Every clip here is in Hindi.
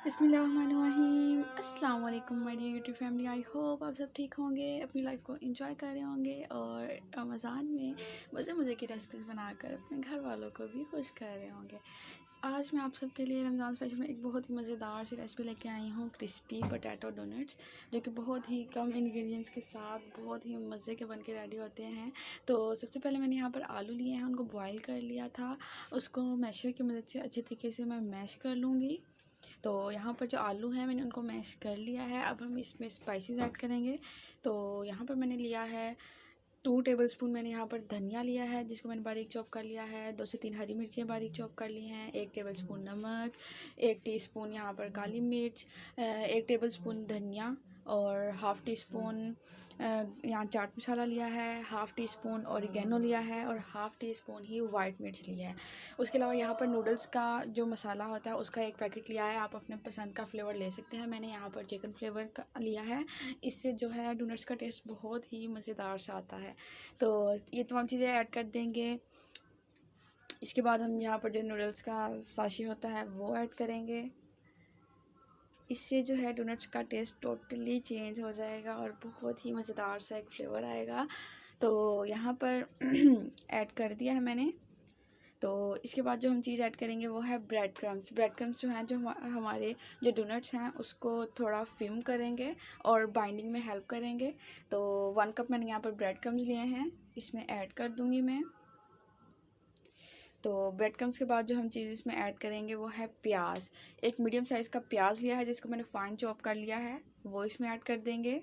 बिस्मिल्लाहिर्रहमानिर्रहीम। अस्सलाम वालेकुम my dear YouTube family. I hope आप सब ठीक होंगे, अपनी लाइफ को एंजॉय कर रहे होंगे और रमज़ान में मज़े की रेसिपीज़ बनाकर अपने घर वालों को भी खुश कर रहे होंगे। आज मैं आप सबके लिए रमज़ान स्पेशल में एक बहुत ही मज़ेदार सी रेसिपी लेके आई हूँ, क्रिस्पी पोटैटो डोनट्स, जो कि बहुत ही कम इंग्रेडिएंट्स के साथ बहुत ही मज़े के बन के रेडी होते हैं। तो सबसे पहले मैंने यहाँ पर आलू लिए हैं, उनको बॉईल कर लिया था। उसको मैशर की मदद से अच्छे तरीके से मैं मैश कर लूँगी। तो यहाँ पर जो आलू हैं मैंने उनको मैश कर लिया है। अब हम इसमें स्पाइसेस ऐड करेंगे। तो यहाँ पर मैंने लिया है 2 टेबलस्पून, मैंने यहाँ पर धनिया लिया है जिसको मैंने बारीक चॉप कर लिया है। 2 से 3 हरी मिर्चियाँ बारीक चॉप कर ली हैं। 1 टेबलस्पून नमक, 1 टीस्पून यहाँ पर काली मिर्च, 1 टेबलस्पून धनिया और हाफ़ टी स्पून यहाँ चाट मसाला लिया है, हाफ़ टी स्पून ऑरिगेनो लिया है और हाफ़ टी स्पून ही वाइट मिर्च लिया है। उसके अलावा यहाँ पर नूडल्स का जो मसाला होता है उसका 1 पैकेट लिया है। आप अपने पसंद का फ्लेवर ले सकते हैं। मैंने यहाँ पर चिकन फ्लेवर का लिया है। इससे जो है डोनट्स का टेस्ट बहुत ही मज़ेदार सा आता है। तो ये तमाम चीज़ें ऐड कर देंगे। इसके बाद हम यहाँ पर जो नूडल्स का साशी होता है वो ऐड करेंगे। इससे जो है डोनट्स का टेस्ट टोटली चेंज हो जाएगा और बहुत ही मज़ेदार सा एक फ्लेवर आएगा। तो यहाँ पर ऐड कर दिया है मैंने। तो इसके बाद जो हम चीज़ ऐड करेंगे वो है ब्रेड क्रम्स। ब्रेड क्रम्स जो हैं, जो हमारे जो डोनट्स हैं उसको थोड़ा फिम करेंगे और बाइंडिंग में हेल्प करेंगे। तो 1 कप मैंने यहाँ पर ब्रेड क्रम्स लिए हैं, इसमें ऐड कर दूँगी मैं। तो ब्रेड क्रम्स के बाद जो हम चीज़ इसमें ऐड करेंगे वो है प्याज। एक मीडियम साइज़ का प्याज लिया है जिसको मैंने फाइन चॉप कर लिया है, वो इसमें ऐड कर देंगे।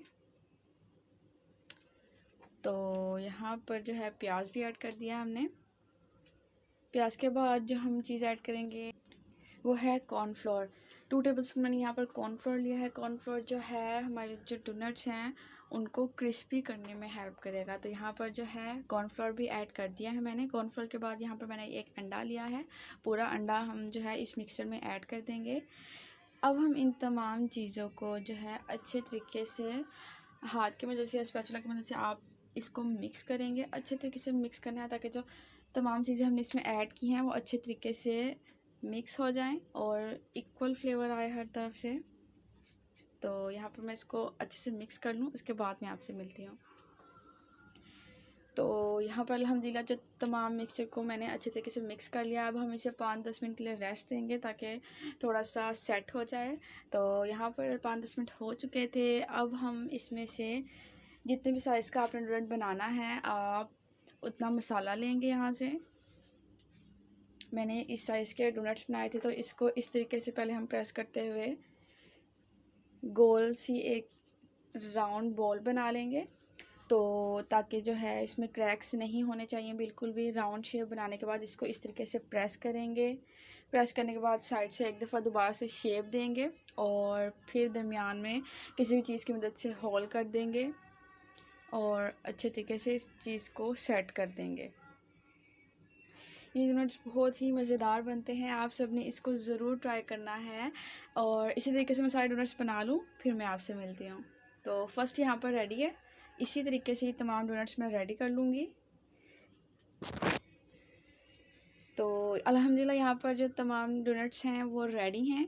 तो यहाँ पर जो है प्याज भी ऐड कर दिया हमने। प्याज के बाद जो हम चीज़ ऐड करेंगे वो है कॉर्नफ्लोर। 2 टेबलस्पून मैंने यहाँ पर कॉर्नफ्लोर लिया है। कॉर्नफ्लोर जो है हमारे जो डोनट्स हैं उनको क्रिस्पी करने में हेल्प करेगा। तो यहाँ पर जो है कॉर्नफ्लोर भी ऐड कर दिया है मैंने। कॉर्नफ्लोर के बाद यहाँ पर मैंने 1 अंडा लिया है। पूरा अंडा हम जो है इस मिक्सचर में ऐड कर देंगे। अब हम इन तमाम चीज़ों को जो है अच्छे तरीके से हाथ की मदद से या स्पैचुला की मदद से आप इसको मिक्स करेंगे। अच्छे तरीके से मिक्स करना है ताकि जो तमाम चीज़ें हमने इसमें ऐड की हैं वो अच्छे तरीके से मिक्स हो जाएं और इक्वल फ्लेवर आए हर तरफ से। तो यहाँ पर मैं इसको अच्छे से मिक्स कर लूँ, उसके बाद मैं आपसे मिलती हूँ। तो यहाँ पर अल्हम्दुलिल्लाह जो तमाम मिक्सचर को मैंने अच्छे तरीके से मिक्स कर लिया। अब हम इसे 5-10 मिनट के लिए रेस्ट देंगे ताकि थोड़ा सा सेट हो जाए। तो यहाँ पर 5-10 मिनट हो चुके थे। अब हम इसमें से जितने भी साइज़ का आपने डोनट बनाना है आप उतना मसाला लेंगे। यहाँ से मैंने इस साइज़ के डोनट्स बनाए थे, तो इसको इस तरीके से पहले हम प्रेस करते हुए गोल सी एक राउंड बॉल बना लेंगे। तो ताकि जो है इसमें क्रैक्स नहीं होने चाहिए बिल्कुल भी। राउंड शेप बनाने के बाद इसको इस तरीके से प्रेस करेंगे। प्रेस करने के बाद साइड से एक दफ़ा दोबारा से शेप देंगे और फिर दरमियान में किसी भी चीज़ की मदद से होल कर देंगे और अच्छे तरीके से इस चीज़ को सेट कर देंगे। ये डोनट्स बहुत ही मज़ेदार बनते हैं, आप सब ने इसको ज़रूर ट्राई करना है। और इसी तरीके से मैं सारे डोनट्स बना लूँ फिर मैं आपसे मिलती हूँ। तो फर्स्ट यहाँ पर रेडी है। इसी तरीके से तमाम डोनट्स मैं रेडी कर लूँगी। तो अल्हम्दुलिल्लाह यहाँ पर जो तमाम डोनट्स हैं वो रेडी हैं।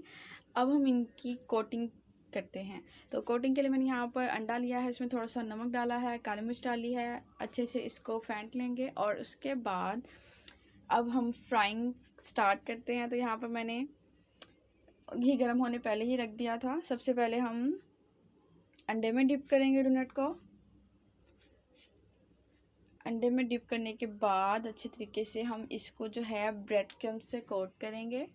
अब हम इनकी कोटिंग करते हैं। तो कोटिंग के लिए मैंने यहाँ पर अंडा लिया है, इसमें थोड़ा सा नमक डाला है, काली मिर्च डाली है। अच्छे से इसको फेंट लेंगे और उसके बाद अब हम फ्राइंग स्टार्ट करते हैं। तो यहाँ पर मैंने घी गर्म होने पहले ही रख दिया था। सबसे पहले हम अंडे में डिप करेंगे डोनट को। अंडे में डिप करने के बाद अच्छे तरीके से हम इसको जो है ब्रेड क्रम्स से कोट करेंगे।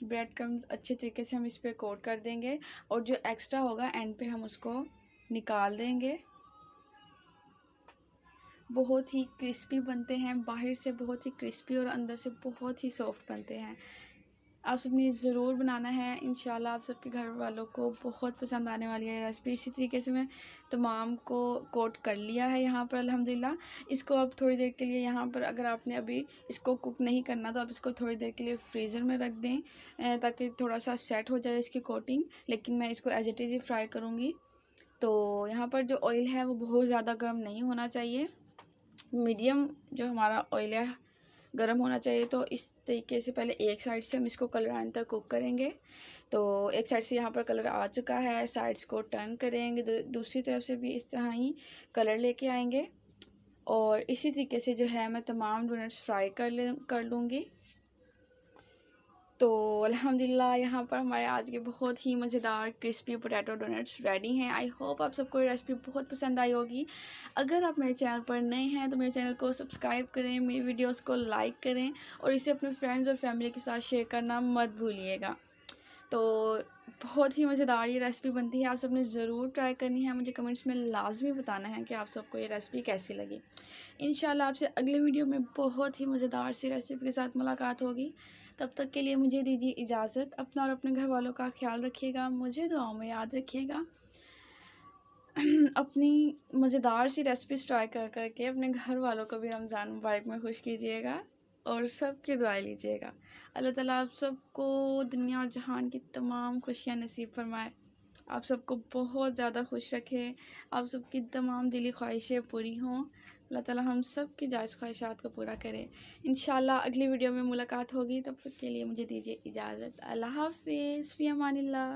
ब्रेड क्रम्स अच्छे तरीके से हम इस पर कोट कर देंगे और जो एक्स्ट्रा होगा एंड पे हम उसको निकाल देंगे। बहुत ही क्रिस्पी बनते हैं, बाहर से बहुत ही क्रिस्पी और अंदर से बहुत ही सॉफ्ट बनते हैं। आप सबने ज़रूर बनाना है, इंशाल्लाह आप सबके घर वालों को बहुत पसंद आने वाली है रेसिपी। इसी तरीके से मैं तमाम को कोट कर लिया है यहाँ पर अल्हम्दुलिल्लाह। इसको अब थोड़ी देर के लिए यहाँ पर, अगर आपने अभी इसको कुक नहीं करना तो आप इसको थोड़ी देर के लिए फ्रीज़र में रख दें ताकि थोड़ा सा सेट हो जाए इसकी कोटिंग। लेकिन मैं इसको एज इट इज़ ही फ्राई करूँगी। तो यहाँ पर जो ऑयल है वो बहुत ज़्यादा गर्म नहीं होना चाहिए, मीडियम जो हमारा ऑयल है गर्म होना चाहिए। तो इस तरीके से पहले एक साइड से हम इसको कलर आने तक कुक करेंगे। तो एक साइड से यहाँ पर कलर आ चुका है, साइड्स को टर्न करेंगे, दूसरी तरफ से भी इस तरह ही कलर लेके आएंगे। और इसी तरीके से जो है मैं तमाम डोनट्स फ्राई कर लूँगी। तो अल्हम्दुलिल्लाह यहाँ पर हमारे आज के बहुत ही मज़ेदार क्रिस्पी पोटैटो डोनट्स रेडी हैं। आई होप आप सबको ये रेसिपी बहुत पसंद आई होगी। अगर आप मेरे चैनल पर नए हैं तो मेरे चैनल को सब्सक्राइब करें, मेरी वीडियोस को लाइक करें और इसे अपने फ्रेंड्स और फैमिली के साथ शेयर करना मत भूलिएगा। तो बहुत ही मज़ेदार ये रेसिपी बनती है, आप सब ने ज़रूर ट्राई करनी है। मुझे कमेंट्स में लाजमी बताना है कि आप सबको ये रेसिपी कैसी लगी। इंशाल्लाह आपसे अगले वीडियो में बहुत ही मज़ेदार सी रेसिपी के साथ मुलाकात होगी। तब तक के लिए मुझे दीजिए इजाज़त। अपना और अपने घर वालों का ख्याल रखिएगा, मुझे दुआओं में याद रखिएगा। अपनी मज़ेदार सी रेसिपीज़ ट्राई कर के अपने घर वालों को भी रमज़ान मुबारक में खुश कीजिएगा और सबकी दुआएं लीजिएगा। अल्लाह ताला आप सबको दुनिया और जहान की तमाम खुशियाँ नसीब फरमाए, आप सबको बहुत ज़्यादा खुश रखे, आप सबकी तमाम दिली ख्वाहिशें पूरी हों। अल्लाह ताला हम सब की जायज़ ख्वाहिशात को पूरा करे। इंशाल्लाह अगली वीडियो में मुलाकात होगी, तब तक के लिए मुझे दीजिए इजाज़त। अल्लाह हाफ़िज़, फ़ी अमानिल्लाह।